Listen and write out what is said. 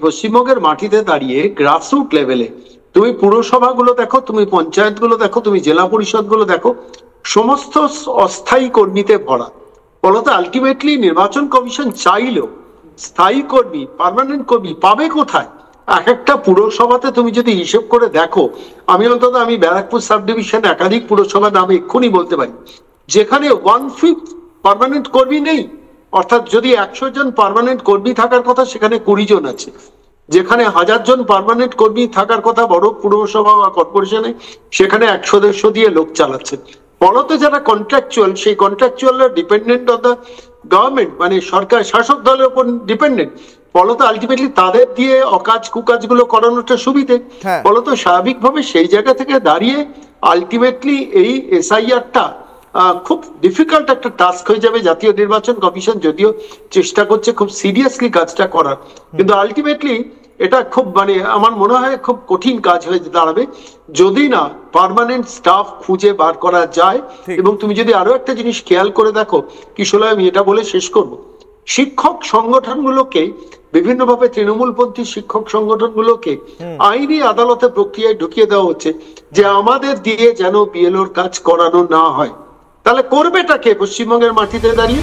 পশ্চিমবঙ্গের মাটিতে দাঁড়িয়ে গ্রাসরুট লেভেলে তুমি পুরসভাগুলো দেখো, তুমি পঞ্চায়েতগুলো দেখো, তুমি জেলা পরিষদগুলো দেখো, সমস্ত অস্থায়ী কর্মীতে ভরা। ফলত আলটিমেটলি নির্বাচন কমিশন চাইলেও স্থায়ী কর্মী, পার্মানেন্ট কর্মী পাবে কোথায়? এক একটা পুরসভাতে তুমি যদি হিসেব করে দেখো, আমি ব্যারাকপুর সাব ডিভিশন একাধিক পুরসভার নামে এক্ষুনি বলতে পারি যেখানে 1/5 পার্মানেন্ট কর্মী নেই। অর্থাৎ যদি 100 জন পার্মানেন্ট কর্মী থাকার কথা, সেখানে 20 জন আছে। যেখানে 1000 জন পার্মানেন্ট কর্মী থাকার কথা বড় পুরসভা বা কর্পোরেশনে, সেখানে 100-150 দিয়ে লোক চালাচ্ছে। ফলত যারা কন্ট্রাকচুয়াল, সেই কন্ট্রাকচুয়ালরা ডিপেন্ডেন্ট অন দ্য গভর্নমেন্ট, মানে সরকার শাসক দলের উপর ডিপেন্ডেন্ট। ফলত আলটিমেটলি তাদের দিয়ে অকাজ কুকাজগুলো করানোটা সুবিধে। ফলত স্বাভাবিকভাবে সেই জায়গা থেকে দাঁড়িয়ে আলটিমেটলি এই এসআইআরটা খুব ডিফিকাল্ট একটা টাস্ক হয়ে যাবে। জাতীয় নির্বাচন কমিশন যদিও চেষ্টা করছে খুব সিরিয়াসলি কাজটা করার, কিন্তু আলটিমেটলি এটা খুব আমার মনে হয় খুব কঠিন কাজ হয়ে দাঁড়াবে যদি না পার্মানেন্ট স্টাফ খুঁজে বার করা যায়। এবং তুমি যদি আরো একটা জিনিস খেয়াল করে দেখো, কিশোর, আমি এটা বলে শেষ করব, শিক্ষক সংগঠনগুলোকে বিভিন্নভাবে, তৃণমূলপন্থী শিক্ষক সংগঠনগুলোকে আইনি আদালতে প্রক্রিয়ায় ঢুকিয়ে দেওয়া হচ্ছে যে আমাদের দিয়ে যেন বিএলওর কাজ করানো না হয়। তাহলে করবেটা কে পশ্চিমবঙ্গের মাটিতে দাঁড়িয়ে?